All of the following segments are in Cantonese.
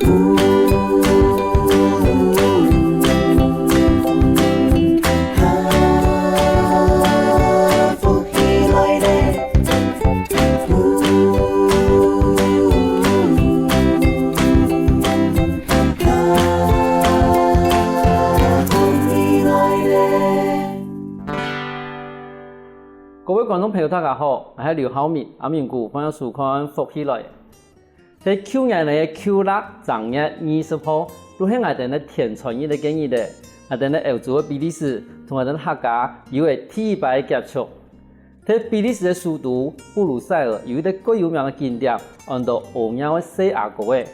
各位观众朋友，大家好，我是刘浩明，阿明姑欢迎收看福起来。在去年的9月正月20号，都是我哋的田传义的建议的，我哋的欧洲的比利时同我哋的客家有个第一摆接触。在比利时的首都布鲁塞尔有一个最有名的景点，叫做欧鸟的西雅哥湾。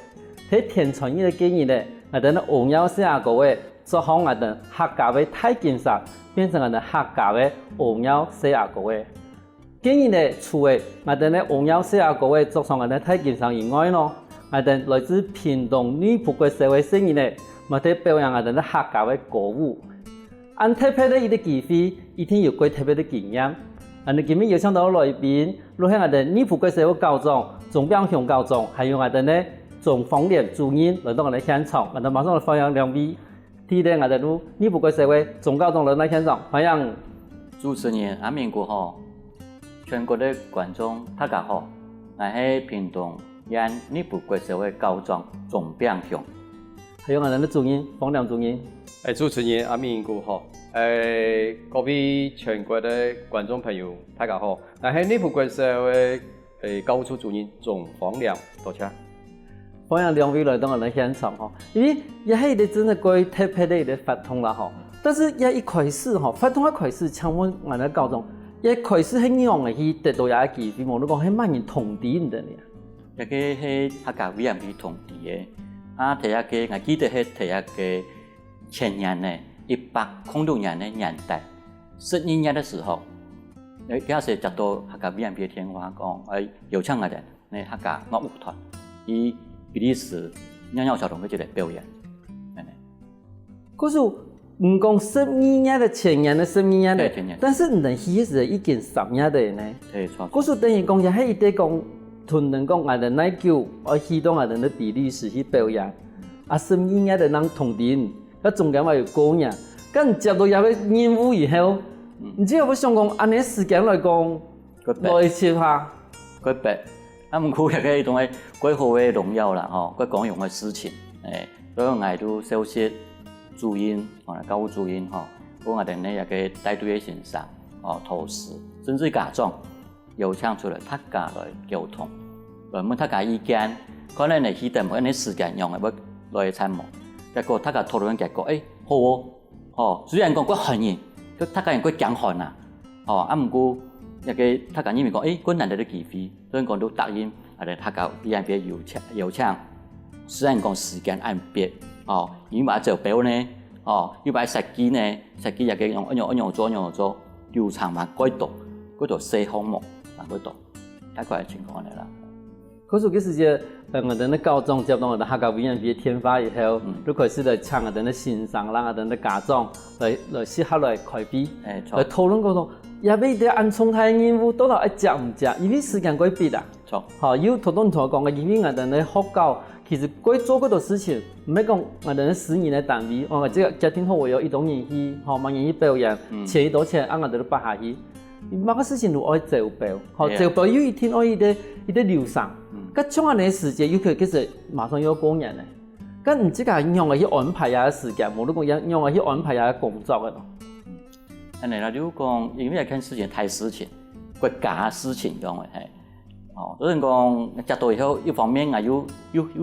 在田传义的建议呢，我哋的欧鸟西雅哥湾做好我哋客家的太金山，变成我哋客家的欧鸟西雅哥湾。建议呢，除了我哋的欧鸟西雅哥湾做上我哋太金山以外咯，我哋来自屏东女仆的社会成员呢，我哋表扬我哋的客家的歌舞。按特别的一个机会，一定有过特别的经验。我哋今日邀请到来宾，如係我哋女仆嘅社會教長、中標鄉教長，還有我哋呢總方連主任來到我哋現場，我哋馬上來歡迎兩位。第一個我哋都女仆嘅社會總教長來到現場，歡迎。主持人阿明哥好，全國的觀眾大家好，我係屏東縣女僕嘅社會教長總標鄉，還有我哋的主任方連主任。主持人阿明哥好，各位全國的觀眾朋友大家好，我係女僕嘅社會教務處主任總方連，多謝。歡迎兩位來到我哋現場吼，因為也係一個真係幾特別的一個活動啦吼。但是也一開始吼，活動一開始，請問我哋教長，一開始係樣嘅去得到一個機會，無你講係乜人同地唔得呢？一個係客家委員會同地嘅，第一個我記得係第一個前年呢，1806年的年代，12年的時候，嗰時接到客家委員會電話講，有請我哋呢客家樂舞團，以比利時鳥小童嘅一個表演。可是唔講12年的前年的12年的，但是唔能去是已經10年的呢。對，錯。可是等於講也係一啲講，同人講我哋那叫我去到我哋的比利時去表演，12年的人同地。咁重點話要過年，咁接到入去任務以後，唔知有冇想講按呢時間來講，來設下。佢白，唔過一個種係幾好嘅榮耀啦，嗬，佢講用嘅事情，所以我都消息主任，教務主任，我哋呢一個帶隊嘅先生，陶師，甚至家長，邀請出來大家來溝通，來問大家意見，可能你起定冇呢時間用嚟來參謀。結果大家討論結果，好喎，雖然講佢寒熱，佢大家人佢講寒啊，唔過一個大家認為講，佢難得嘅機會，所以講都答應，大家邊邀請，雖然講時間按別，因為做表呢，因為設計呢，設計一個一樣做，流程嘛改動，嗰度細項目啊嗰度，大概係情況嚟啦。可是嗰時節，我哋的教長接到我哋客家委員會嘅電話以後，都開始來請我哋的先生，讓我哋的家長來適合來開會，來討論嗰度，也俾啲按重大任務到底要接唔接，因為時間改變啊。錯，有好多人同我講嘅，因為我哋的學校其實該做嗰度事情，唔係講我哋的私人的單位，我即個家庭學會有一種人去，萬人去表演，錢一多錢，按我哋都擺下去。某個事情都愛照表，照表有一天愛一啲流程。咁將來嘅時間，尤其實馬上要過年咧，咁唔知係用嚟去安排下時間，冇得講用嚟去安排下工作嘅咯。你啦，你講因為看事情太事情，國家事情講嘅係，所以講接到以後，一方面又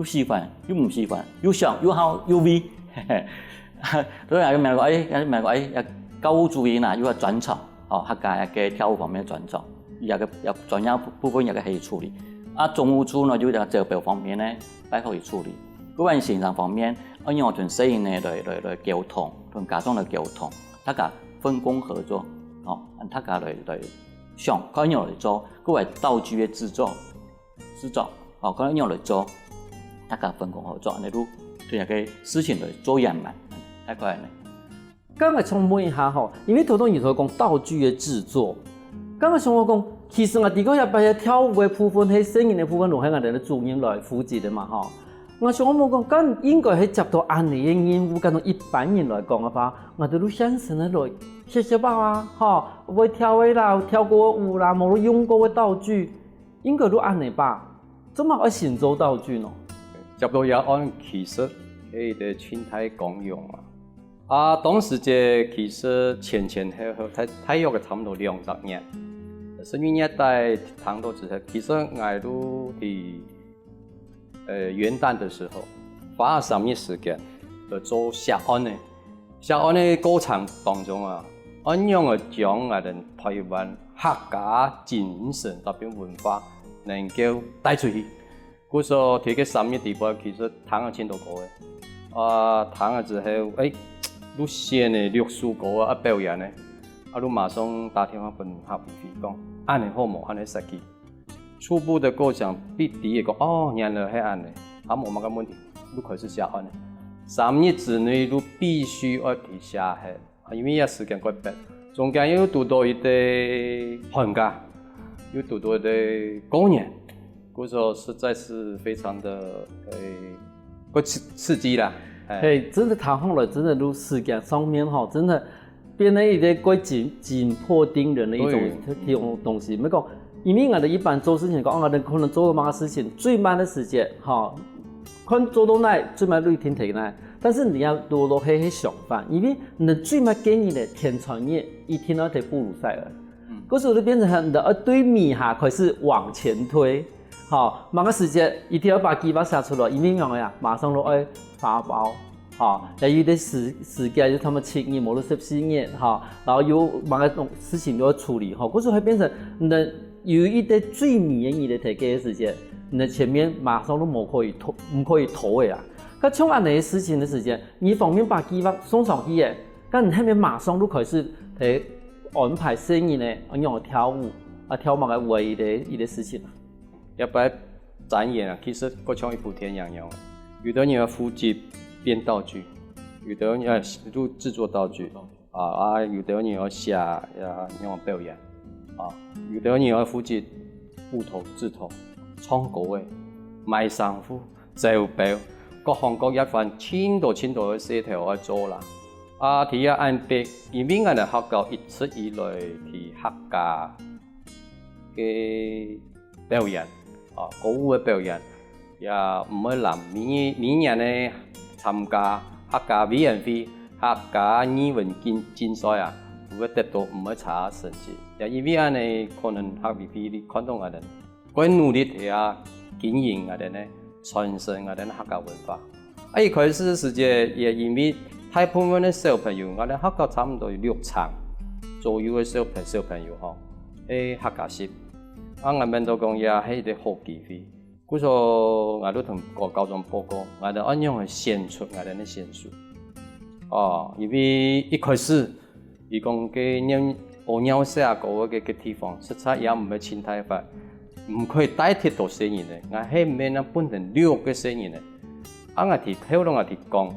喜歡，又唔喜歡，又想又好又味，所以問我教務主任啊，要專長，客家嘅跳舞方面專長，有專業部分有個可以處理。總務處呢就在這方面呢，來可以處理。嗰個線上方面，我用同社員呢來溝通，同家長來溝通，大家分工合作，大家來想，可以用來做，嗰個道具嘅製作，可以用來做，大家分工合作，你都對一個事情來做圓滿，大概係呢。剛才重問一下吼，因為頭先有講道具嘅製作，剛才想我講。其實我哋嗰日擺嘅跳舞嘅部分，係聲音嘅部分，都係我哋嘅主任來負責嘅嘛，嗬。我想我冇讲，咁应该系接到安尼嘅任务，咁同一般人来讲嘅话，我哋都相信得来写写包啊，哈，會跳舞啦，跳過舞啦，冇用過嘅道具，應該都安尼吧？怎麼愛先做道具呢？接到也按其實佢哋全體共用啊。啊，當時嘅其實前後睇約嘅差唔多20年。70年代談到之後，其實我都係元旦的時候花3日時間去做寫案嘅。寫案嘅過程當中啊，按樣去將我哋台灣客家精神特別文化能夠帶出去。故說睇嘅3日地步，其實談咗千多個嘅。啊，談咗之後，都先嘅60個啊表演咧，啊，都馬上打電話問客戶講，安尼好冇，安尼實際。初步的過程必第一個，哦，原來係安尼，啊冇乜個問題，都開始寫案咧。3日之內都必須要提寫係，因為有時間過短，中間又讀到一啲寒假，又讀到一啲過年，故說實在是非常的刺激啦。嘿，真的談好了，真的都時間上面哈，真的變成一個過緊迫盯人的一種東西。沒講，因為我哋一般做事情講，我哋可能做某個事情最慢的時間，哈，可能做到那最慢6天提那，但是你要多去想法，因為你最慢給你的天傳業一天要提布魯塞爾，嗰時候就變成你的對米哈開始往前推。好，某個時間一定要把計劃寫出來，因為講呀，馬上都要發包，好，又有啲時間就他們7年，冇到14年，哈，然後有某個事情都要處理，好，嗰時候會變成你有一啲最免疫的提嘅時間，你前面馬上都唔可以拖嘅啦。咁像安尼事情的時間，你一方面把計劃送上去嘅，咁你後面馬上都開始去安排攝影呢，用跳舞啊跳某個舞嘅一啲事情。要不然展演啊，其實各像一部電影一樣，有的人要負責編道具，有的人要都製作道具，有的人要寫要表演，有的人要負責布頭、製頭、唱歌嘅、賣衫褲、製表，各行各業份千多嘅事條要做啦。提下安排，因為我哋學校一直以來係客家嘅表演。歌舞嘅表演也唔會難，每年咧參加客家委員會、客家語文競賽啊，會得到唔會差成績。也因為安尼可能客委會你看到我哋，佢努力去經營我哋咧，傳承我哋客家文化。一開始時間也因為大部分嘅小朋友，我哋客家差唔多有6場左右嘅小朋友客家習。我們都講也係一個好機會，故說我都同各高中報告，我哋按樣去顯出我哋嘅sen術。因為一開始，伊講嘅鳥社嗰個地方，實在也唔係遷太快，唔可以代替到聲音嘅。我係唔係本地6個聲音嘅。我哋後來我哋講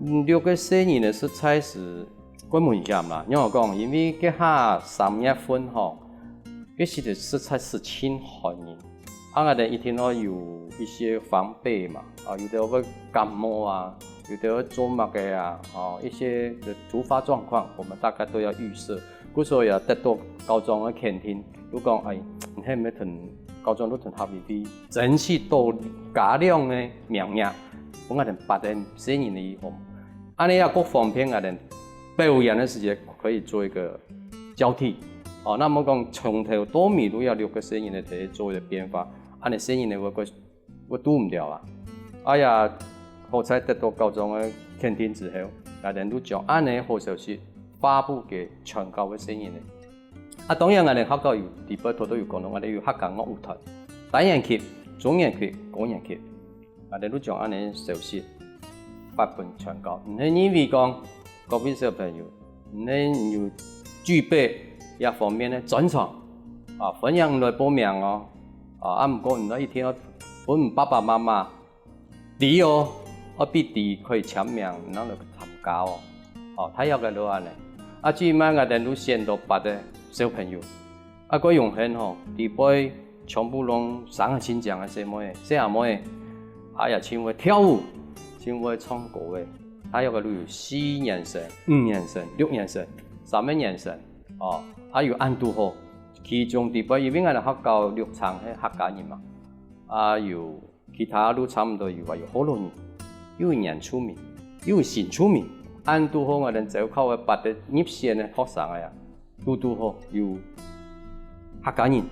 6個聲音嘅實在是關門險啦。因為我講，因為佢下3月份這些的食材是清寒的，我哋一天要有一些防備嘛，有的會感冒啊，有的會做乜嘅一些的突發狀況，我們大概都要預設。故所以也得到高中嘅肯定，都講你係咪同高中都同學會爭取到加量嘅名額，我哋8人4年的以後，安尼也各方面我哋表演嘅時間可以做一個交替。那麼講從頭到尾都要6個聲音嚟睇做嘅變化，安尼聲音嚟我讀唔掉啊！哎呀，好彩得到高中嘅肯定之後，大家都將安尼好消息發布給全校嘅聲音嚟。當然我哋學校有地方都有講到，我哋有客家樂舞團、低年級、中年級、高年級，我哋都將安尼消息發布全校。唔係因為講各位小朋友，你要具備一方面咧專長歡迎來報名唔過唔一天本爸爸媽媽你我必定可以簽名，然後來參加睇下嘅都安尼。至於我哋都先到8個小朋友，個用很地杯全部攏3個親獎嘅細妹、細阿妹，也请会跳舞，请会唱歌的，他有个有4年生、5年生、6年生、3年生，哦，有安度好，其中第八因为我哋學教6場係客家人嘛，有其他都差唔多有好多人，有原住民，有新住民，安度好我哋走靠嘅8的入線嘅學生啊，都好有客家人，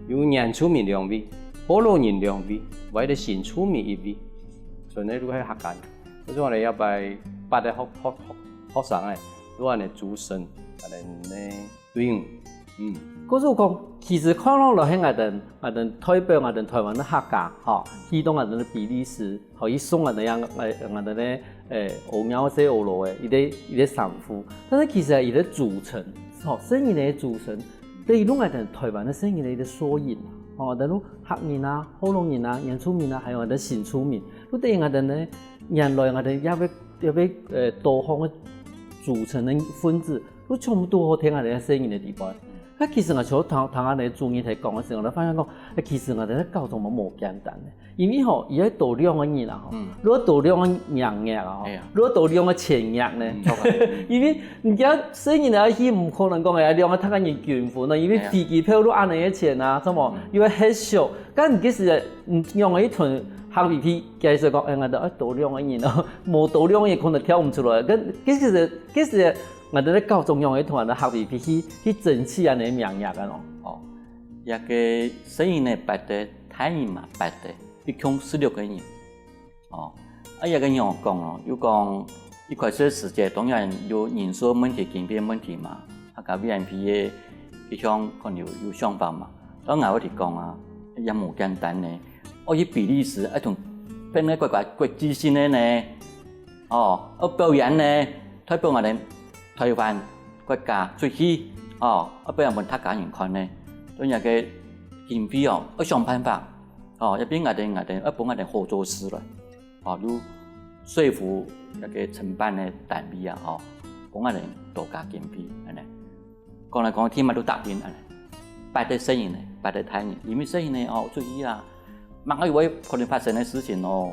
有原住民2位，好多人2位，或者新住民1位，所以呢都係客家人。所以我哋要by8的學生啊，都係嚟主神，我哋呢對應，嗰時講，其實看落嚟係我哋代表我哋台灣的客家，嚇，移動我哋的比利時，可以送我哋我哋咧歐苗些歐羅嘅，一啲sản婦，但是其實係一啲組成，嚇，聲音嘅組成，對於我哋台灣的聲音嘅一啲縮影，哦，例如客人啊、福隆人啊、原住民啊，還有我哋新住民，都對於我哋咧原來我哋要多方嘅組成的分子，都全部都好聽我哋嘅聲音嘅地方。其實我從同我哋專業嚟講嘅時候，我發現講，其實我哋咧教育冇簡單嘅，因為吼，而家度量嘅人啊，如果度量嘅名額啊，如果度量嘅錢額咧，因為而家雖然啊，佢唔可能講係量嘅睇緊要捐款啊，因為飛機票都按你嘅錢啊，什麼因為很少，咁唔幾時唔用嘅一團客語片，其實講我哋度量嘅人啊，冇度量嘅可能跳唔出來，咁幾時？我哋咧教中央嘅團嘅客語片去爭取安尼名額嘅咯。哦，一個聲音呢8的，台語嘛8的，一共16個人。哦，一個人講咯，有講一開始時間當然有人數問題、經費問題嘛，個 VIP 嘅一項可能有想法嘛。當我哋講啊，也冇簡單呢。以比利時一同變個國際性嘅呢，表演呢，代表我哋台灣國家出去，俾人們客家人看呢，都有個經費要想辦法，一邊我哋幫我哋合作師來，都說服一個承辦嘅單位啊，幫我哋多加經費，講來講去嘛都答應，8的聲音呢，8的台語，因為聲音呢，出去啊，萬一會可能發生嘅事情都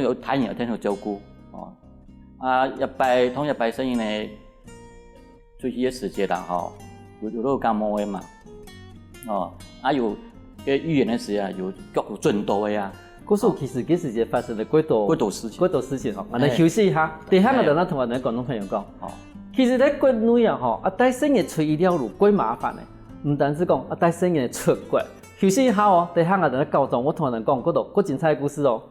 有台語有聽到照顧，同一拜聲音呢，出去嘅時間啦，有都有講冇嘅嘛，有嘅語言嘅時啊，有各有準度嘅啊。嗰時候其實幾時節發生咗幾多事情嗬，我哋休息一下，等下我哋同我哋廣東朋友講，其實喺國內啊，帶聲音出一條路幾麻煩嘅，唔單止講帶聲音出國，休息一下哦，等下我哋教咗我同我哋講嗰度精彩嘅故事哦。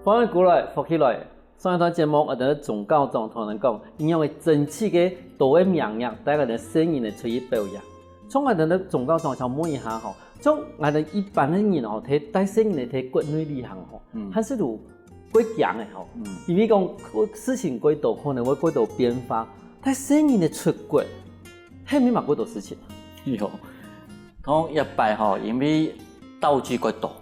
歡迎過來，福起來。上一段節目我哋總教長同人講，因為爭取嘅多嘅名額，帶我哋聲音嚟出去表演。從我哋總教長想問一下吼，從我哋一般嘅人吼，睇帶聲音嚟睇國內旅行吼，還是有幾強嘅吼。因為講事情幾多，可能會幾多變化。帶聲音嚟出國，係咪嘛幾多事情？有，同一擺吼，因為道具幾多，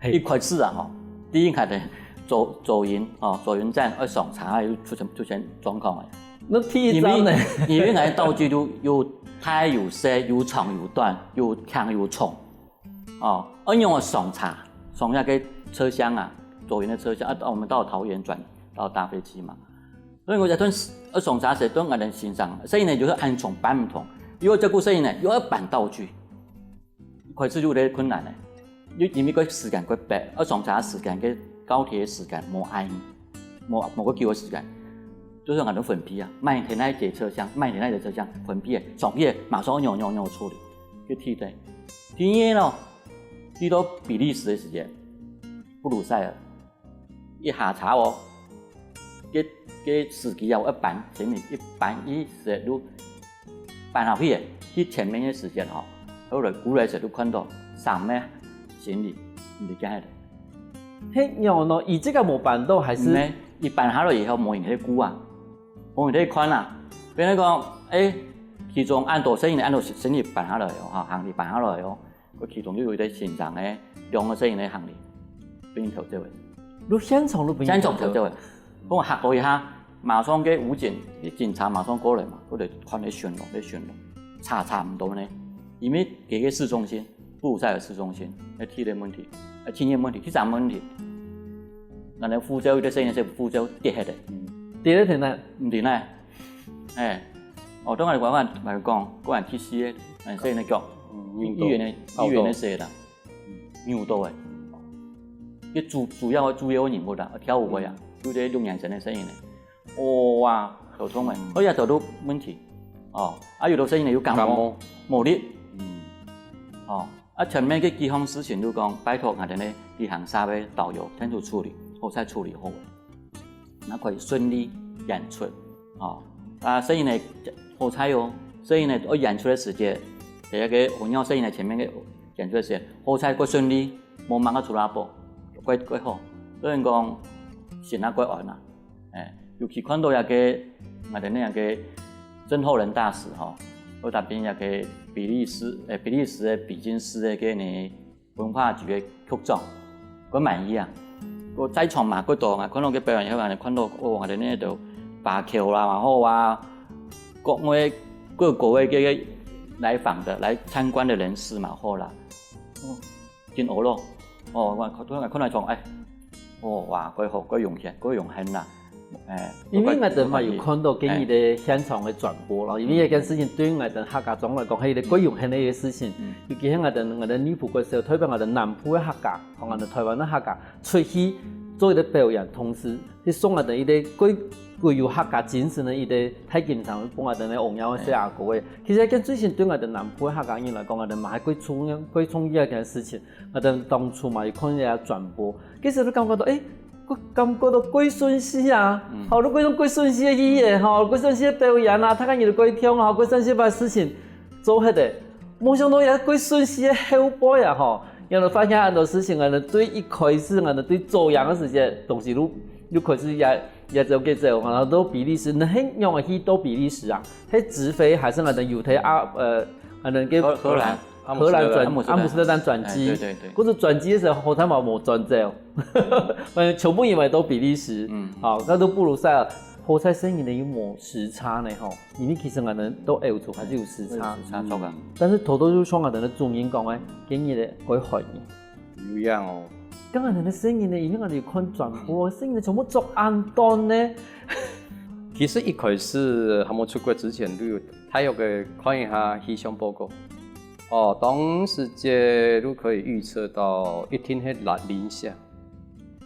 一開始啊第一開始。走雲站要上茶要出現狀況嘅。那第一張呢？因為我哋道具都有大有細，有長有短，有強有重。我用上茶，上一個車廂啊，走雲的車廂我們到桃園轉到搭飛機嘛。所以我就對上茶時對我哋欣賞，所以呢就是安重搬唔同。如果這個所以呢又要搬道具，開始有啲困難嘅，因為個時間過逼，上茶時間嘅。高鐵時間冇個叫嘅時間，就是我哋分批啊，慢點那節車廂，慢點那節車廂分批嘅，上批嘅馬上扭處理，去替代。第二咯，去到比利時嘅時間，布魯塞爾一下茶嘅司機要一班行李，一班一時都搬好去嘅，去前面嘅時間後來過來時都看到上面行李唔理解。嘿，有喏，以這個冇辦到，還是一辦下來以後冇人去估啊，冇人去看啊。比如講，其中按到生意生意辦下來行李辦下來個其中都有啲現場嘅兩個生意嘅行李，俾人投這位。你现场都不现场对，我吓到一下，马上嘅武警、啲警察马上过来嘛，佢哋看你巡逻，差唔多呢。因为佢嘅市中心，布鲁塞尔市中心，睇啲问题，青年问题，第三问题，那你福州啲声音是福州跌下嚟，跌喺停咧，唔掂咧，當我哋話講，個人 TC 嘅，所以你講，醫院嘅事啦，牛多嘅，啲主要嘅人物啦，跳舞嘅呀，有啲用眼神嘅聲音咧，哇，頭痛嘅，我日頭都問題，有到聲音要感冒，冇力，前面嘅幾項事情都講，拜託我哋呢啲行沙嘅導遊清楚處理，後再處理好，那可以順利演出，聲音呢好彩哦，聲音呢我演出嘅時間，第一個紅腰聲音呢前面嘅演出嘅時間，好彩過順利，冇掹個出拉波，quite好，所以講先啊quite安啦，尤其看到一個我哋呢一個鄭厚仁大使我特別一個比利時嘅比金斯嘅嗰啲文化局嘅局長，我滿意啊！我在場嘛嗰度啊，看到佢表演以後，看到我哋呢度拔橋啦，然後國外各國外嘅來訪的、來參觀的人士嘛，好啦，見我咯，我看到從哇，佢好，佢用心啦。因為我哋嘛有看到今日的現場的轉播咯，因為呢件事情對於我哋客家總來講係一個貴用心的一個事情，尤其係我哋女僕嘅時候，特別我哋南部嘅客家同我哋台灣嘅客家出去做一個表演，同時去送我哋一個具有客家精神的一個體驗上，幫我哋嘅王友嘅細阿哥嘅。其實呢件事情對我哋南部嘅客家人來講，我哋嘛係貴創意一件事情，我哋當初嘛要看人家轉播，其實都感覺到我感覺到貴順時啊，好多嗰種貴順時嘅語言，貴順時嘅表演啊，睇緊佢哋貴聽啊，貴順時把事情做起嚟，冇想到有貴順時嘅後輩啊，然後發現很多事情啊，對一開始啊，對做樣嘅時間東西都開始也做嘅做，然後到比利時，你係用去到比利時啊，係直飛還是我哋有睇荷蘭。阿姆斯特丹轉機，嗰次轉機嘅時候，好彩冇轉走，全部以為都比利時，那都布魯塞爾，好彩聲音呢有冇時差呢？因為其實我哋都歐洲還是有時差，但是頭都像我哋的中音講今日的會學唔一樣哦。咁我哋的聲音呢，因為我哋看轉播，聲音全部做安頓呢。其實一開始還沒出國之前，都有睇過看一下氣象報告。當時節都可以預測到一天係零下。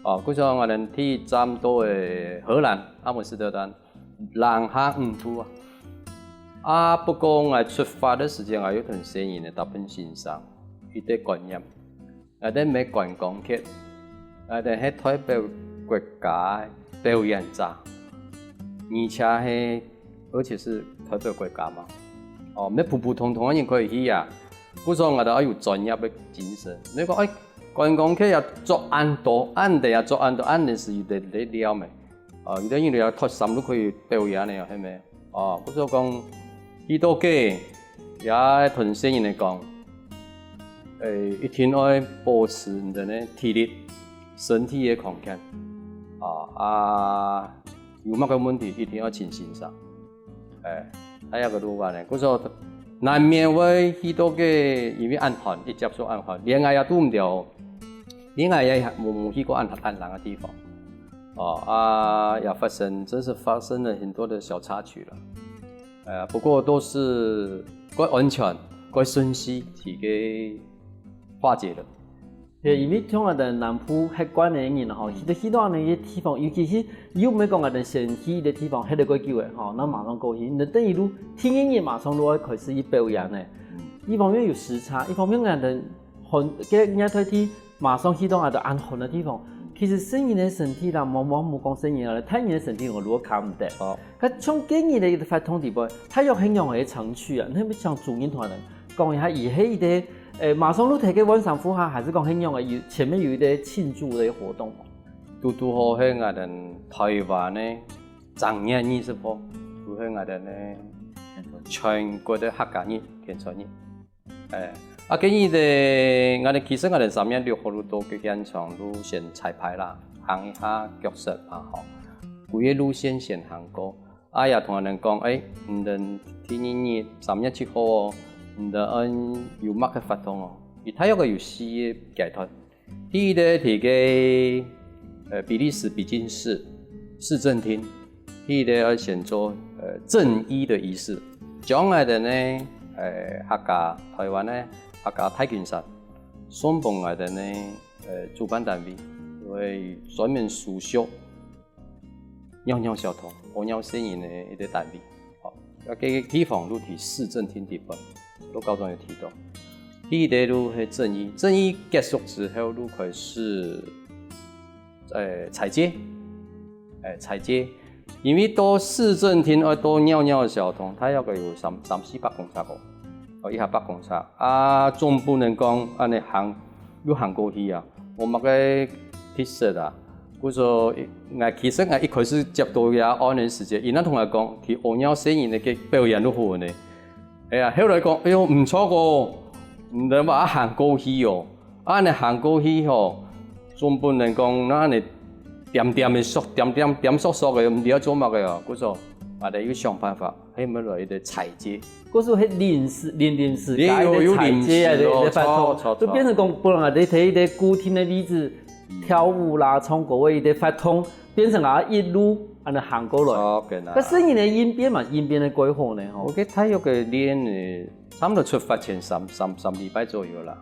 嗰時候我哋去差唔多嘅荷蘭阿姆斯特丹，零下5度啊。不過我出發嘅時間我有段聲音嘅特別欣賞，佢哋觀音，佢哋咩觀光客，佢哋係代表國家表演者，而且是代表國家嘛。唔係普普通通嘅人可以去啊。嗰時候我哋要有專業嘅精神。你講觀光客要做安多，安地做安多，安地是有得了咩？有啲人要脫衫都可以表演嘅，係咪？嗰時候講幾多嘅，也同聲音嚟講，一天要保持你嘅體力、身體嘅強健。有乜個問題一定要清醒上。睇下個路話咧，嗰時候。難免會許多嘅，因為暗寒，一接觸暗寒，戀愛也都唔掉，戀愛也冇去過暗冷嘅地方，也真是發生了很多的小插曲了，不過都是quite安全、quite順勢自己化解了。因為像我哋南部客觀嘅人去到那些地方，尤其是有咩講我哋先去嘅地方，喺度個機會，那馬上過去，你等於都聽音樂馬上都要開始去表演嘅。一方面有時差，一方面我哋人家去馬上去到我哋安寒嘅地方，其實聲音嘅身體啦，冇講聲音啦，睇人嘅身體我如果看唔得。佢從今日嘅發通地步，他要很用嘅程序啊，你咪像主音團人講一下，而係啲。馬上都提嘅晚上呼下，還是講很用嘅，前面有一啲慶祝嘅活動。都好喺我哋台灣呢，正月20號，都喺我哋呢全國嘅客家人慶祝日。今日我哋其實我哋3月6號都到嘅現場都先彩排啦，行一下角色嘛吼，规个路线先行过。也同人讲，唔能天日3月7號哦，唔能按有乜嘅發通哦。而睇一個有4個集團，第一個係個比利時比金市市政廳，第二個要先做正衣的儀式。將來的呢客家台灣呢客家太平山送幫來的呢主辦單位會專門熟悉尿尿小童、屙尿聲音的一個單位，好，個地方都喺市政廳地方，都高中有提到。第一個都係正衣，正衣結束之後，都開始踩街，踩街，因為到市政廳要到尿尿的小童，他要個有300-400公尺個，哦，一下100公尺，總不能講安尼行，要行過去啊，我咪個鐵色啊。我說其實我一開始接到嘅安年時節，伊那同我講，佢屙尿聲音嘅表演都好呢。後來講，哎呦唔錯個，唔得話行過去哦，你行過去吼，總不能講那你點點縮嘅，唔知做乜嘅哦。我說我哋要想辦法，咪來啲踩街。嗰時係臨時加啲踩街啊，啲發通，就變成講不能話你睇啲古典嘅例子。跳舞啦，從各位的發通變成一路安尼行過來。個聲音的演變嘛，演變的規劃呢？我記得他有個練差唔多出發前3禮拜左右啦。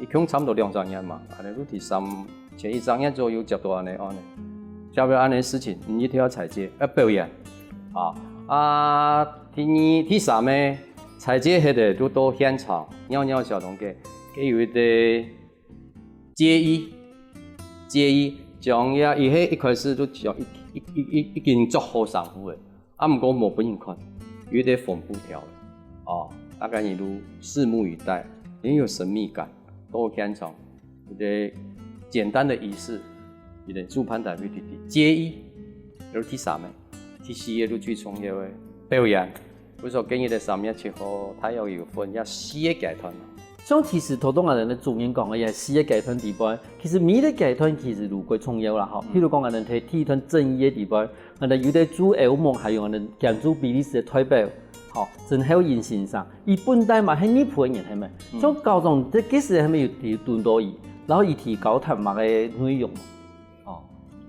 一共差唔多2-3日嘛，安尼都第前1-3日左右接到安尼。接到安尼事情，唔一定要踩街，要表演。第3呢，踩街迄個都到現場，尿尿小童嘅，佢有一個介意將伊迄一開始都將已經做好衫褲嘅，毋過無本人看，有啲縫布條嘅，大家一路拭目以待，很有神秘感。到現場一個簡單的儀式，一個主辦單位啲介意，就第3嘅，第4個都最重要嘅表演。我說今日嘅3月7號，他要有分4個集團。像其實頭東人嘅主演講嘅係4個集團地方，其實每個集團其實如果重要啦，譬如講我哋睇第一團正義嘅地方，我哋有啲主歐盟，還有我哋建築比利時嘅代表，真好印象上，伊本來嘛係日本人係咪？像高中即幾時係咪有斷到伊，然後伊提高談話嘅內容。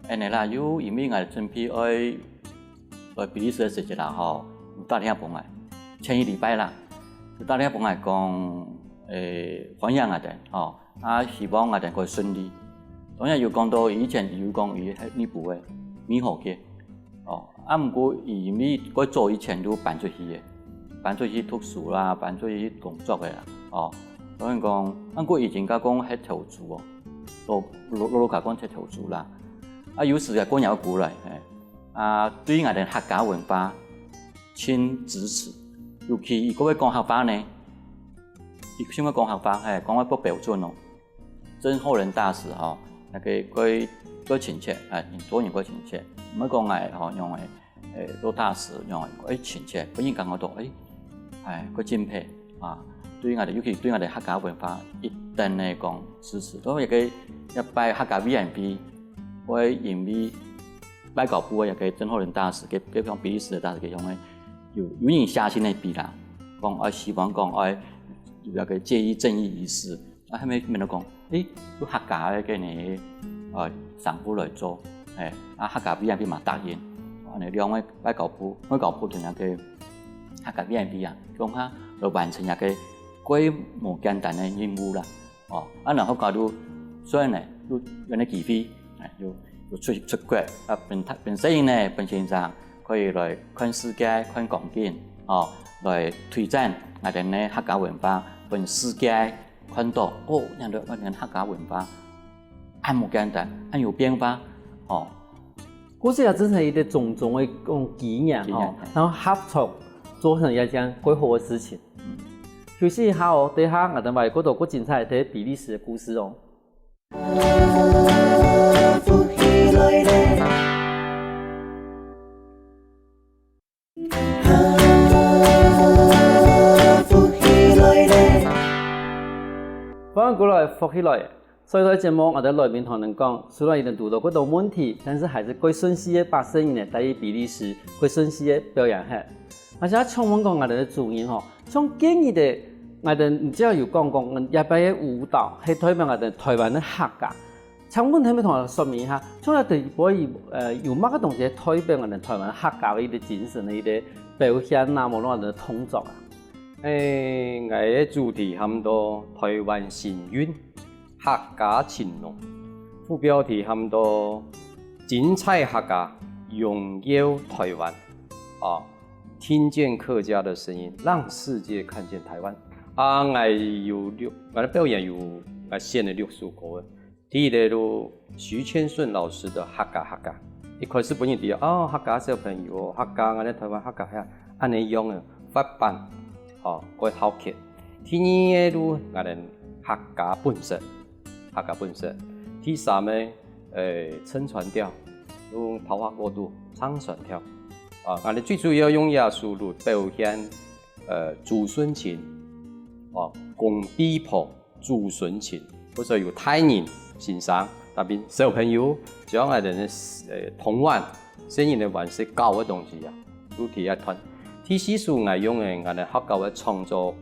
安尼啦，因為我哋準備來比利時嘅時節啦，有打電話幫我，前1禮拜啦，有打電話幫我講。歡迎我哋，希望我哋可以順利。當然要講到以前有講伊喺呢部嘅美好嘅，毋過伊咪嗰做以前都辦出去嘅，辦出去讀書啦，辦出去工作嘅啦，所以講，過以前講喺投資哦，老家講喺投資啦，有時嘅講有鼓勵，對於我哋客家文化，親支持，尤其伊嗰位講客家呢。先講客家，講得不標準哦。真後人大事那個佢親切，多人佢親切。唔係講用多大事用親切，佢應講到佢敬佩對我哋尤其對我哋客家文化一定嚟講支持。所以一擺客家 VIP， 我因為擺搞部一個真後人大事，佢講比利時嘅大事，佢講有人下心嚟比啦，講希望講有一個介意正義儀式，後尾咪都講，有客家嘅呢，上府來做，客家 VIP 嘛答應，你兩位擺搞鋪，我搞鋪同一個客家 VIP 講下來完成一個規模簡單嘅任務啦，然後搞到所以呢，有啲機會，有出國，本身呢，本身上可以來看世界、看廣景，來推展。我哋呢客家文化，本世界看到人哋我哋客家文化，冇簡單，有變化，嗰時真係一個種種嘅經驗，然後合作做成一件幾好嘅事情。休息一下等下我哋話嗰度好精彩睇比利時嘅故事哦。翻過來，復起來，所以节目我哋来宾同人讲，虽然已经遇到嗰道问题，但是还是归顺势嘅把声音呢带去比利时，归顺势嘅表演下。而且唱阮讲我哋嘅主人吼，像建议的，我哋唔知有讲也摆嘅舞蹈，係代表我哋台湾嘅客家。請問可唔可以同我說明一下，從來對可以有乜個東西代表我哋台灣客家嘅一個精神嘅一個表現啊，無論我哋創作啊？我嘅主題含到台灣神韻、客家情濃，副標題含到精彩客家、榮耀台灣，聽見客家的聲音，讓世界看見台灣。我的表演有寫了6首歌。第一個就徐千順老師的客家，一開始本人哋客家小朋友，客家我哋台灣客家呀，安尼用嘅發版，個好劇。第二個就我哋客家本色。第三個撐船調，用桃花過渡唱船調。我哋最主要用藝術嚟表現祖孫情，公婢婆祖孫情，或者有大人。欣賞特別小朋友將我哋嘅童玩、聲音嘅玩是教嘅東西啊，都提一團。第四首我用嘅我哋客家嘅創作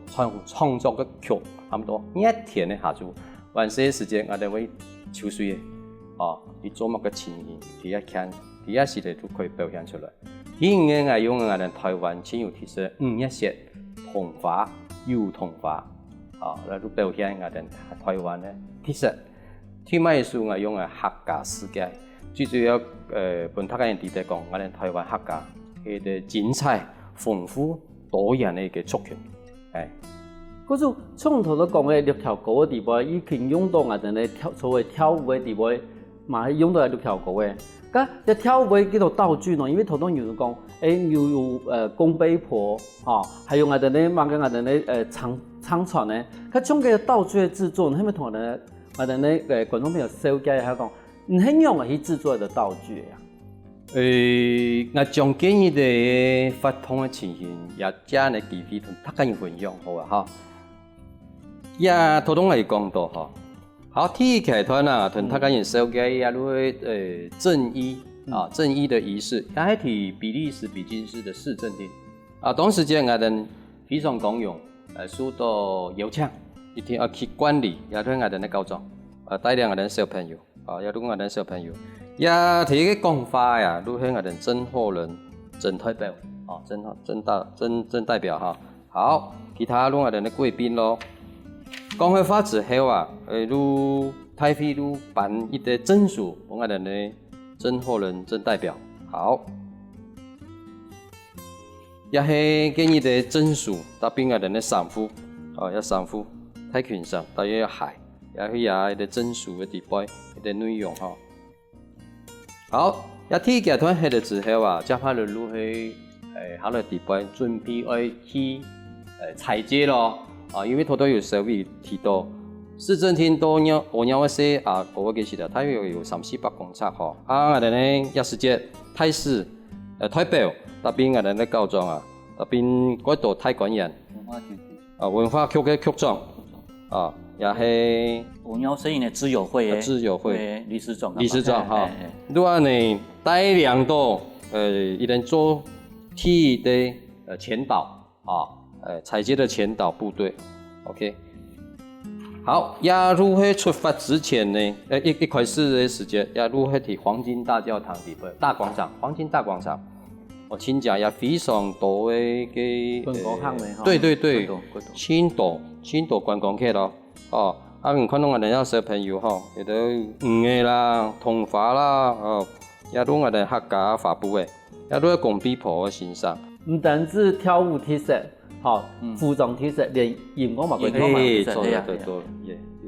嘅曲，差唔多一天嘅下晝，玩些時間我哋會抽水嘅，你做乜嘅情形，第一看，第一時嚟都可以表現出來。第五個我用嘅我哋台灣先有特色5一色童話、幼童話，嚟都表現我哋台灣嘅特色。第尾數我用嘅客家世界，最主要本客家人哋講，我哋台灣客家佢哋精彩、豐富、多元嘅一個族群，嗰種從頭都講嘅6條歌嘅地方，已經用到我哋所謂跳舞嘅地方，嘛係用到係6條歌嘅。咁一跳舞嘅幾套道具呢？因為頭先有人講，有公婢婆，還有我哋咧，嘛嘅我哋咧唱船咧，佢種嘅道具嘅製作，係咪同我哋觀眾朋友了解一下講，唔係用嚟去製作嘅道具呀？我將建議嘅發通嘅情形，也將嚟機會同大家分享好啊！也頭先嚟講到好第一階段啊，同大家人了解也都會正衣的儀式，也係提比利時比金斯的市政廳當時間我哋非常公用，受到邀請。一定要去管理，也對我哋嘅教長，帶領我哋小朋友，也對我哋小朋友，也提個講法呀，都係我哋真貨人、真代表，真代表哈。好，其他都我哋嘅貴賓咯。講開法之後啊，都太妃都辦一個證書，我哋嘅真貨人、真代表。好，也係給你嘅證書，特別我哋嘅衫褲，有衫褲。太權上，大約有鞋，也去也啲證書嘅地方，啲內容哈。好，一天嘅團去咗之後啊，接下來路去下個地方準備要去採接咯。因為頭都有稍微提到，市政廳都我一些我記得大約有300-400公尺嗬。我哋呢一時節太師代表，特別我哋呢教長啊，特別嗰度太管人文化局嘅局長。也係我鳥聲音嘅自由會理事長哈，如果你帶領到一人做替的前導採接的前導部隊 ，OK。好，也如何出發之前呢？一開始嘅時間，也如何提黃金大教堂地方大廣場，黃金大廣場。我親家也非常多嘅觀光客嘅，對，千多觀光客咯，唔看到我哋有小朋友亦都五個啦、童話啦，也都我哋客家發布嘅，也都係公婢婆嘅欣賞。唔單止跳舞特色，服裝特色，連熒光嘛，對，有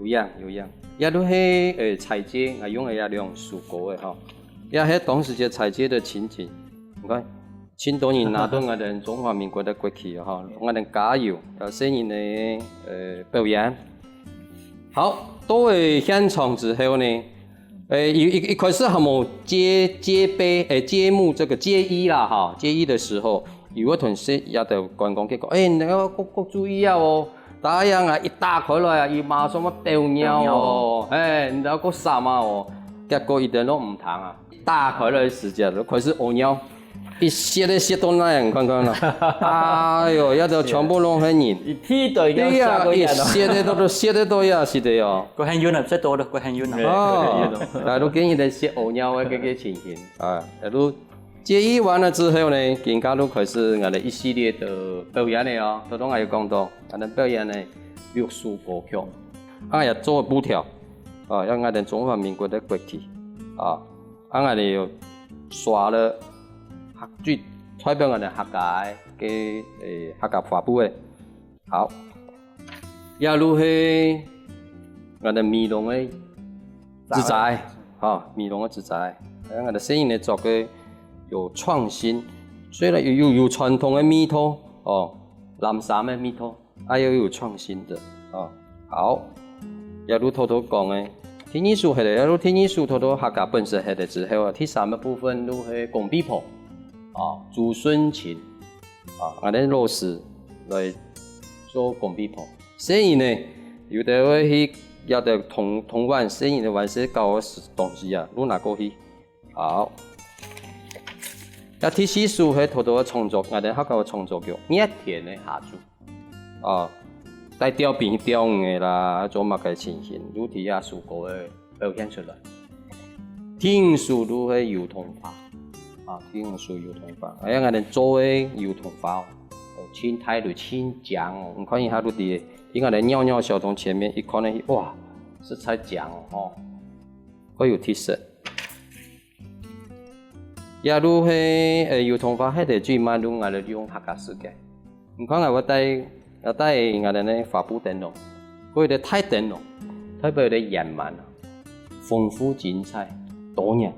樣，也都係採接，我用嘅也兩首歌嘅也係當時嘅採接嘅情景，唔該。千多人拿到我哋中華民國的國旗我哋加油，有聲音嘅表演。好，到咗現場之後呢，一開始還冇揭幕這個揭衣啦，揭衣的時候，有個同事也就觀光客講，你要各注意啊太阳啊一打开来啊，伊马上要掉尿哦，哎，然后个啥嘛哦，结果一点都唔疼啊，打开来时间就开始屙尿，一泄咧泄到那样，看看啦，哎呦，一条全部拢很热，一踢到一个对呀，一下个月咯。泄咧都泄得多呀，是的哟。個很遠啊，識多咯，個很遠啊。哦，那都建議你寫屙尿的這個情形啊，那都介意完了之後呢，更加都開始我哋一系列的表演的哦，都還有講到，我哋表演呢六書歌曲，也做布條，啊，讓我哋中華民國的國旗，啊，我哋又刷了客最代表我哋客家嘅客家花布的，好，也如係我哋米龍的自在，啊，米龍的自在，我哋聲音呢做嘅有創新，雖然有傳統的米土，哦，藍衫的米土，又有創新的，哦，好，也如偷偷講嘅，天意書係咧，也如天意書偷偷客家本身係咧之後啊，第三個部分都係拱壁譜，啊，祖孫情，啊，我哋落實來做拱壁譜，聲音呢有的會去。要的同玩聲音的玩些搞嘅東西啊，攞拿過去。好，第四書係偷偷嘅創作，我哋客家嘅創作叫熱田嘅下注。啊，帶吊瓶吊嘅啦，做乜嘅情形，如題也書過嘅表現出來。天書都係油桐花，啊，天書油桐花，我哋做嘅油桐花哦，青苔類青醬哦，你看一下都啲。因為我哋尿尿小童前面一看呢，哇，色彩強哦，好有特色。也如係油桐花，係哋最慢用我哋用客家時間。你看我帶我哋呢發布燈籠，佢哋太燈籠，特別哋野蠻啊，豐富精彩多樣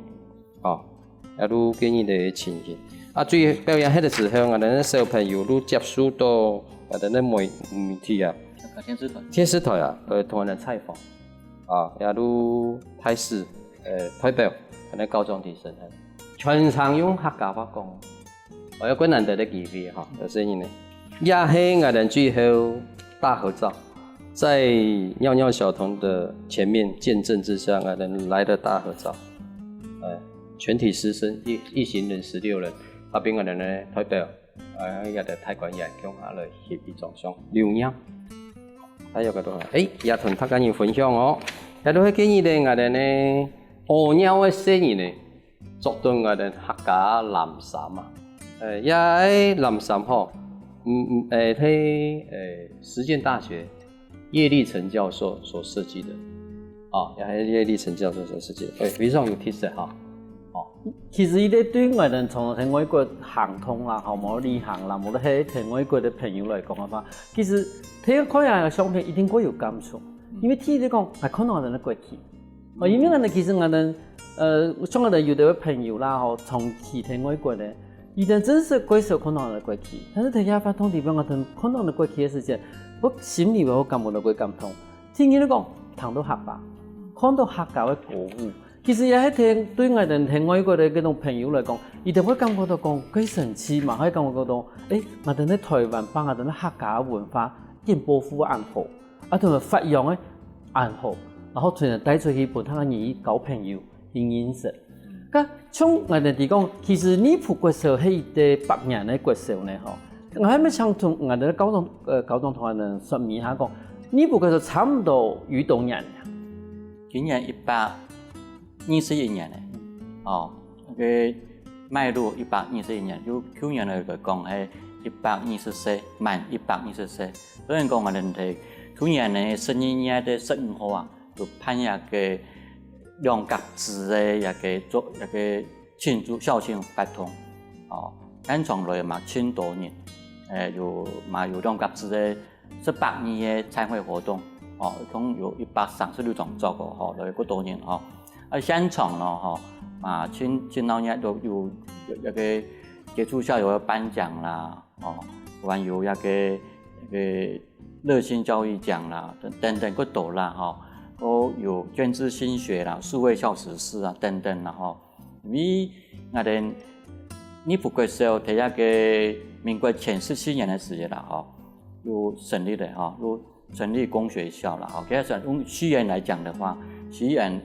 啊，也如給你哋情形。啊，最表演係嘅時候，我哋呢小朋友都接觸到我哋呢媒體啊。電視台啊，同人採訪啊，也如台視代表可能高中提升，全場用客家話講，我有個難得的機會哈，有聲音呢。也係我哋最後大合照，在尿尿小童的前面見證之下，我哋來的大合照，全體師生一行人16人，那邊我哋呢代表也係泰國人共下來協議裝上留念。還有個都係，也同大家要分享哦。也都係建議咧，我哋呢屙尿嘅聲音呢，作到我哋客家藍衫啊。也係藍衫嗬，係實踐大學葉立成教授所設計的，啊，也係葉立成教授所設計的，非常有特色哈。哦，其實呢啲對我哋從喺外國行通啦，好冇旅行啦，冇得喺喺外國嘅朋友來講嘅話，其實睇個看下嘅相片一定會有感觸，因為聽你講係看到我哋嘅國旗，哦，因為我哋其實我哋像我哋有啲朋友啦，吼，長期喺外國咧，伊哋真是貴少看到我哋嘅國旗，但是睇下發通地方我哋看到我哋國旗嘅時間，我心裡我感覺到會感動，聽你講談到客家，看到客家嘅歌舞。其實也係聽對我哋喺外國嘅嗰種朋友來講，伊哋會感覺到講幾神奇嘛，可以感覺到，我哋喺台灣把我哋客家文化建保護安好，啊同埋發揚嘅安好，然後從而帶出去俾他哋交朋友、認識。咁從我哋嚟講，其實呢部國手係啲百年嘅國手呢，嗬，我係咪想同我哋高中同學哋說明下講，呢部國手差唔多有多年？今年121年咧，哦，個邁入121年，有去年嚟講係124，滿124歲。所以講我哋睇去年咧12月的15號啊，就辦一個兩甲子嘅一個慶祝校慶活動，哦，跟從來嘛10多年，有兩甲子嘅18年嘅參會活動，哦，一共有136種做過，哦，來過多年，哦。現場咯，嗬，前兩日都有一個傑出校友嘅頒獎啦，哦，還有一個熱心教育獎啦，等等個多啦，嗬，都有捐資心學啦、數位校史師啊等等啦，嗬。因我哋呢部國手喺一個民國前17年嘅時間啦，嗬，有成立嘅，嗬，有成立工学校了。其实用西元来讲的话，西元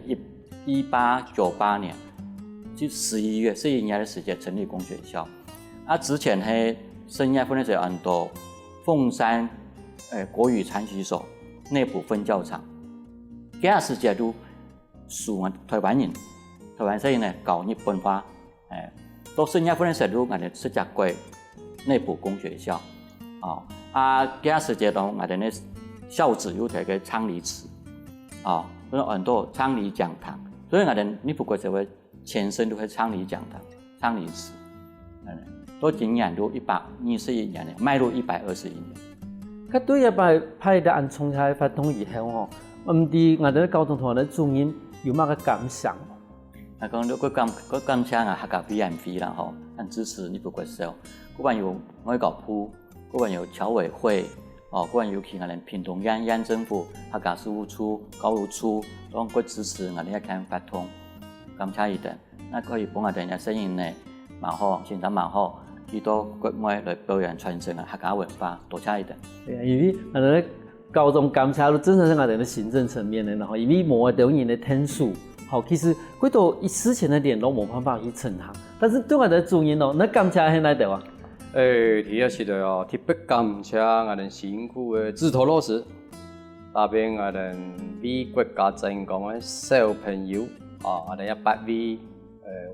1898年就11月是应该的时间成立工学校。之前嘿生涯训练者很多，凤山国语禅习所内埔分教场，其他时间都属台湾人，台湾人呢搞日本化，都生涯训练者都我哋设计过内埔工学校，其他时间都我哋呢校址有一个昌黎祠，很多昌黎讲堂，所以我哋你不过就会前身都会昌黎讲堂、昌黎祠，都今年都121年，迈入121年。佢對一擺派的按重新發通以後吼，唔知我哋高中同學嘅主任有乜嘅感想？講到佢感想客家 BMV 啦吼，很支持你不過少，嗰班有外交部，嗰班有僑委會，嗰班有其他人屏東縣政府、客家事務處、教育處，都佢支持我哋一間發通，感謝伊哋，那可以幫我哋嘅聲音呢，蠻好，現在蠻好。去到國外來表演傳承客家文化，多謝伊哋。對啊，因為我哋高中感謝都真係我哋嘅行政層面嘅，然後因為冇導演嘅天數，好，其實佢都事前嘅聯絡冇辦法去呈行，但是對我哋主任哦，那感謝喺哪度啊？第一是的哦，特別感謝我哋辛苦嘅指頭老師，特別我哋俾國家政講嘅小朋友我哋100位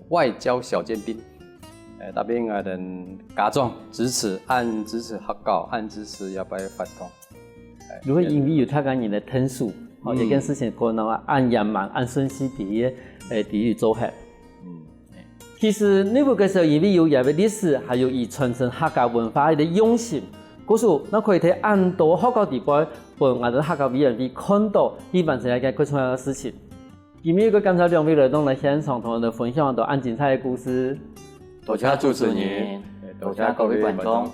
外交小尖兵。特別我哋家長支持，按支持學校，按支持要不要發通。如果因為有他個人的天數，一件事情可能按樣慢、按順序地做下。其實你會介紹因為有也嘅歷史，還有以傳承客家文化嘅用心，嗰時那可以睇按多學校地方，俾我哋客家人民看到，呢完成一件最重要嘅事情。今日個感謝兩位來到嚟現場同我哋分享到按精彩嘅故事。多謝主持人，多謝各位觀眾。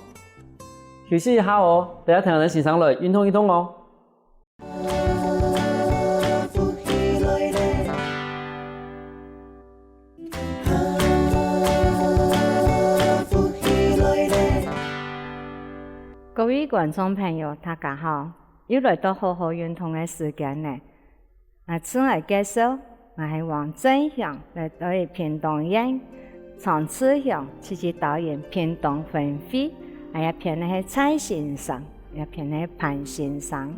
休息一下哦，大家聽下欣賞來運動一動哦。各位觀眾朋友，大家好！又來到好好運動嘅時間呢。先嚟介紹，我係黃振祥，嚟到屏東縣。長次鄉自己導演屏東分會，一片係蔡先生，一片係潘先生。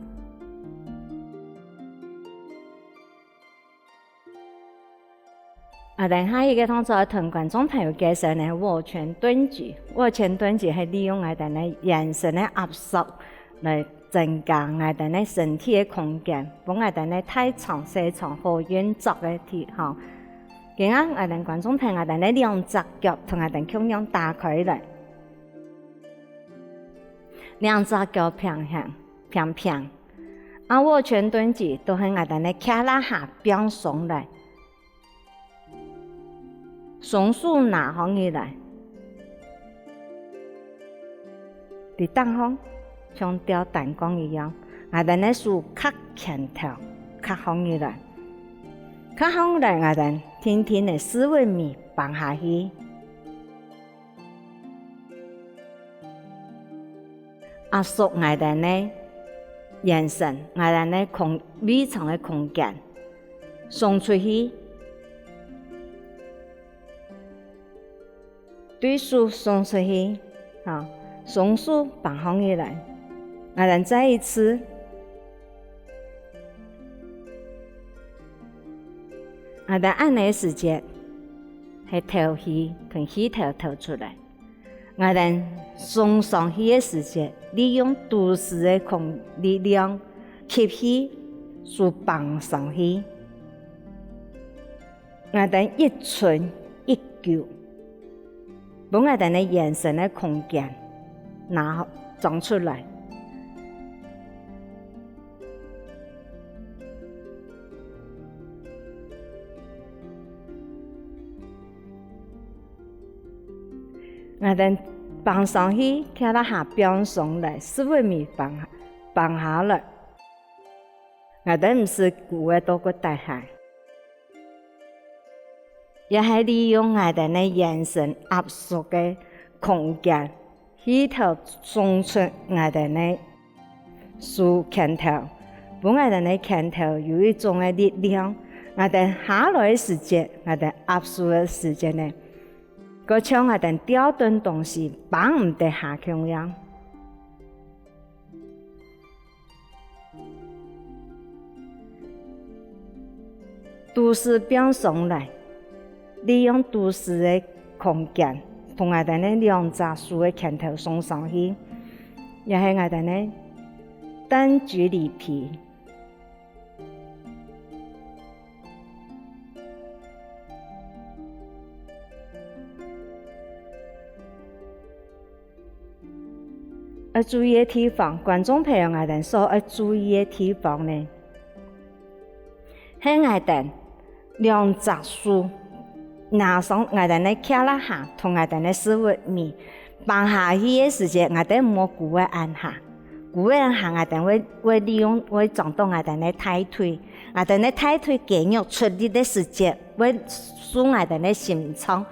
等下一個同做同觀眾朋友介紹呢，握拳蹲舉。握拳蹲舉係利用我哋呢眼神嘅壓縮來增加我哋呢身體嘅空間，幫我哋呢太長細長好運作嘅體項。今日我哋觀眾朋友，我哋呢兩隻腳同我哋共用打開來，兩隻腳平平。握拳蹲舉都係我哋呢卡拉下變鬆來，松樹拿起起來，啲當空像吊彈弓一樣，我哋呢樹卡前頭卡起起來。卡好來，我哋天天的思維面放下去，壓縮我哋呢眼神，我哋呢微長的空間，送出去，對手送出去，松樹放好起來，我哋再一次。我哋按呢時間係頭氣同氣頭出來，我哋送上去嘅時間，利用都市嘅力量吸氣，數放上去，我哋一寸一腳，把我哋嘅眼神嘅空間拿裝出來。我哋放上去，看到下變上來，思維面放下來。我哋唔是故意多個大海，也係利用我哋嘅眼神壓縮嘅空間，去頭送出我哋嘅竖拳头，本我哋嘅拳头有一种嘅力量，我哋下来嘅时节，我哋压缩嘅时节呢，個像我哋吊頓東西綁唔得下咁樣。都市變上來，利用都市嘅空間，同我哋呢兩隻樹嘅拳頭送上去，又係我哋呢單舉離皮。要注意嘅地方，觀眾朋友我哋所要注意嘅地方呢，係我哋兩隻樹拿上我哋呢卡拉下，同我哋呢思維面放下去嘅時節，我哋冇鼓嘅按下，鼓嘅按下我哋會利用會撞到我哋呢抬腿，我哋呢抬腿肌肉出力嘅時節，會使我哋呢心臟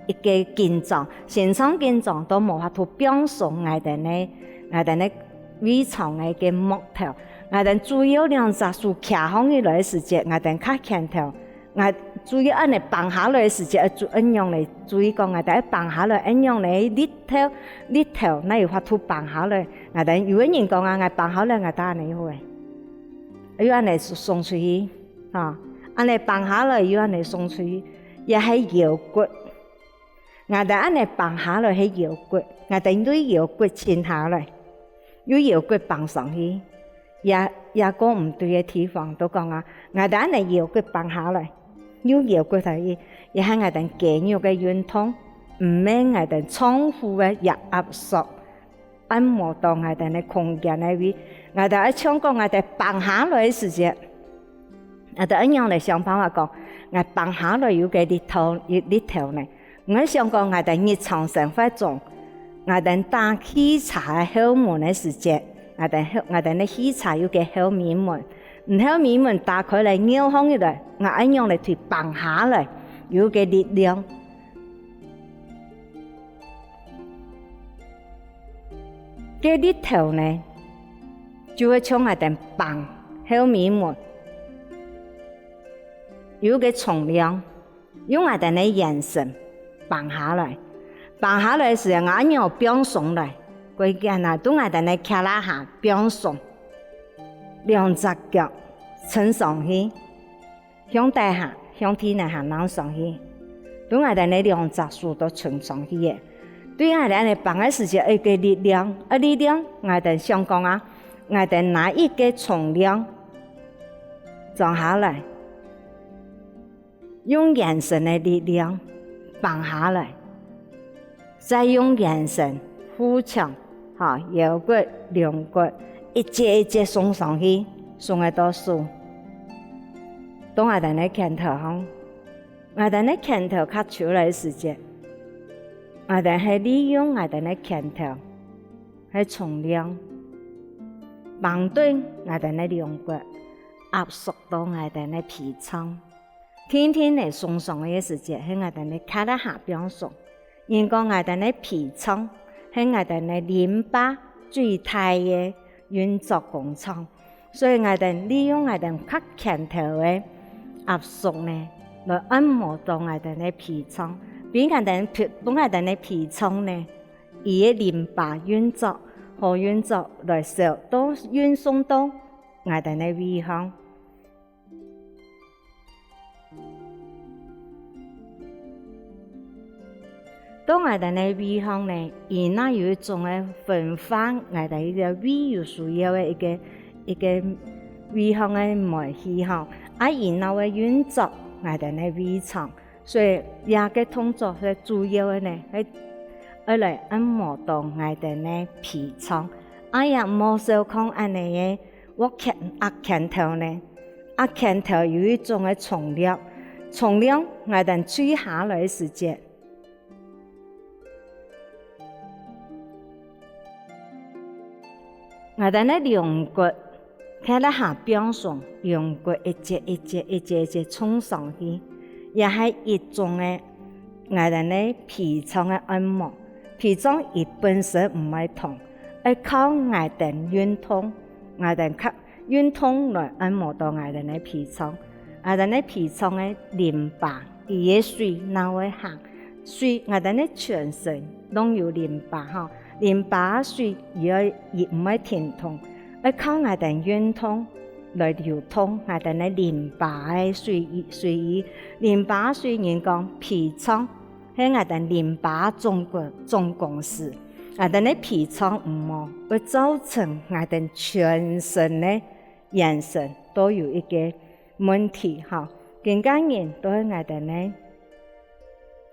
一個緊張，心臟緊張都無法度表送我哋呢胃腸嘅個木頭，我哋主要兩隻樹卡上去來嘅時節，我哋卡拳頭。我主要按嚟綁下來嘅時節，按用嚟注意講，我哋綁下來，按用嚟力頭，那有法度綁下來。我哋有個人講啊，我綁下來，我哋按嚟會，要按嚟送出去，啊，按嚟綁下來，要按嚟送出去，也係腰骨。我哋按嚟綁下來係腰骨，我哋對腰骨牽下來，要腰骨綁上去，也講唔對嘅地方都講啊，我哋按嚟腰骨綁下來。要腰骨頭也係我哋肌肉嘅運動，唔係我哋重複嘅壓縮，按摩到我哋嘅空間裏邊。我哋喺唱歌，我哋綁下來嘅時節，我哋一樣嚟想辦法講，我綁下來有個力頭呢。我想講，我哋日常生活中，我哋打氣茶後門嘅時節，我哋嘅氣茶有個後面門。唔後面門打開來，扭開來，我一樣嚟去綁下來，有個力量。個力頭呢，就會從我哋綁後面門，有個重量，用我哋嘅眼神綁下來。綁下來時，我一樣變鬆來，佢見啊，都我哋嘅卡拉下變鬆。兩隻腳撐上去，向底下、向天下攬上去，對我哋呢兩隻手都撐上去嘅。對我哋呢綁嘅時節，一個力量，我哋想講啊，我哋拿一個重量撞下來，用眼神嘅力量綁下來，再用眼神扶牆，腰骨、兩骨。一節一節送上去，送喺多數。當我哋呢拳頭響，我哋呢拳頭卡出來嘅時節，我哋係利用我哋呢拳頭係重量，綁對我哋呢兩骨，壓縮到我哋呢皮層。天天嚟送上嘅時節，喺我哋呢卡得下邊送。因講我哋呢皮層喺我哋呢淋巴最大嘅運作工廠，所以我哋利用我哋卡拳頭嘅壓縮呢，來按摩到我哋嘅皮層，俾我哋嘅皮層呢，伊嘅淋巴運作好運作來受到運送到我哋嘅胃腔。當我哋嘅胃腔呢，伊那有一種嘅分化，我哋呢個胃有需要嘅一個胃腔嘅酶氣候，伊那會運作我哋嘅胃腸，所以也個動作係主要嘅呢，係來按摩到我哋嘅皮腸。也冇少講安尼嘅，我壓拳頭呢，壓拳頭有一種嘅重量我哋吹下來嘅時節。我哋呢兩骨喺咧下邊上，兩骨一節衝上去，也係一種嘅我哋呢皮層嘅按摩。皮層伊本身唔係痛，係靠我哋運動我哋較運通來按摩到我哋嘅脾臟，我哋嘅脾臟嘅淋巴，伊嘅水哪會行？水我哋嘅全身攏有淋巴吼，淋巴水伊唔會停通，要靠我哋運通來流通我哋嘅淋巴嘅水液，淋巴水人講脾臟係我哋淋巴總公司。我哋嘅脾臟唔好，會造成我哋全身嘅顏色都有一個問題吼。更加人都係我哋嘅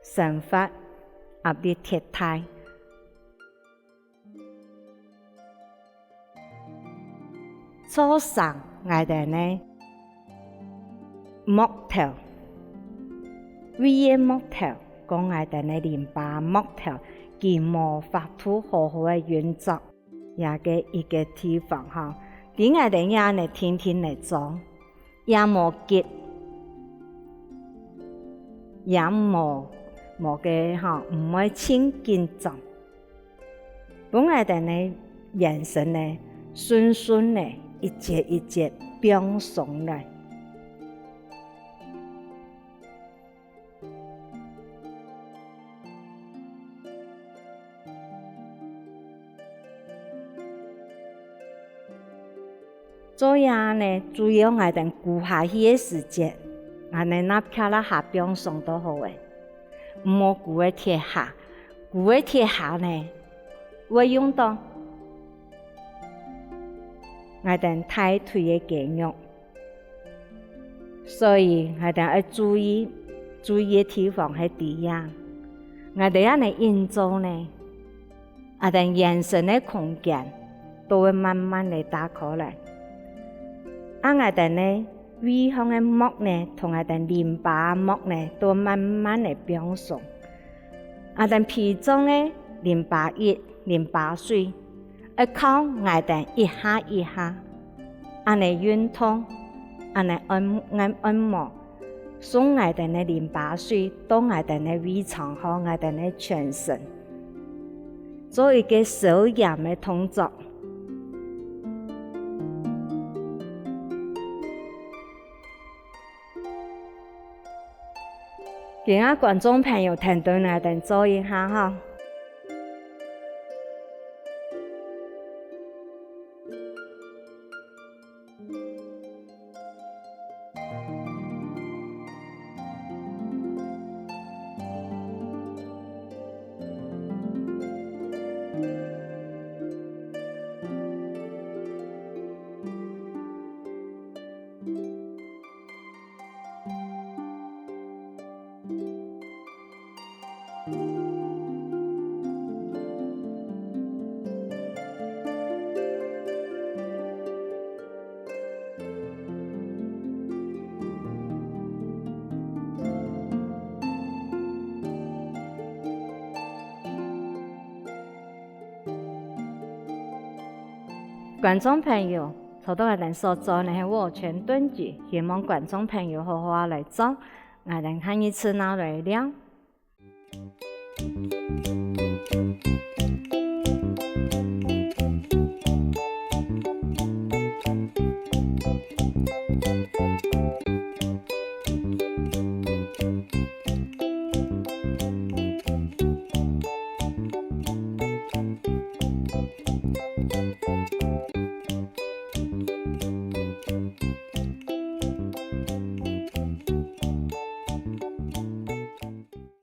生活壓力太大，造成我哋嘅木頭，胃嘅木頭，講我哋嘅淋巴木頭。佢無法度好好嘅運作，也嘅一個地方吼，點解哋也嚟天天嚟做，也無結，也無嘅吼，唔會清健壯，本來哋呢人生呢順順呢一節一節變鬆嚟。做嘢呢，主要我哋顧下去嘅時節，我哋那漂啦下邊送都好嘅，唔好顧喺貼下，顧喺貼下呢，會用到我哋大腿嘅肌肉，所以我哋要注意嘅地方係點樣，我哋一嚟運作呢，我哋人生嘅空間都會慢慢嚟打開嚟。我哋呢胃腔嘅膜呢，同我哋淋巴膜呢，都慢慢嚟變鬆。我哋脾臟嘅淋巴液、淋巴水，要靠我哋一下一下，按嚟運通，按嚟按摩，送我哋嘅淋巴水到我哋嘅胃腸和我哋嘅全身，做一個消炎嘅動作。其他觀眾朋友聽到我哋做一下哈。觀眾朋友，頭到我哋所做呢係握拳頓舉，希望觀眾朋友好好嚟做，我哋下一次拿來了。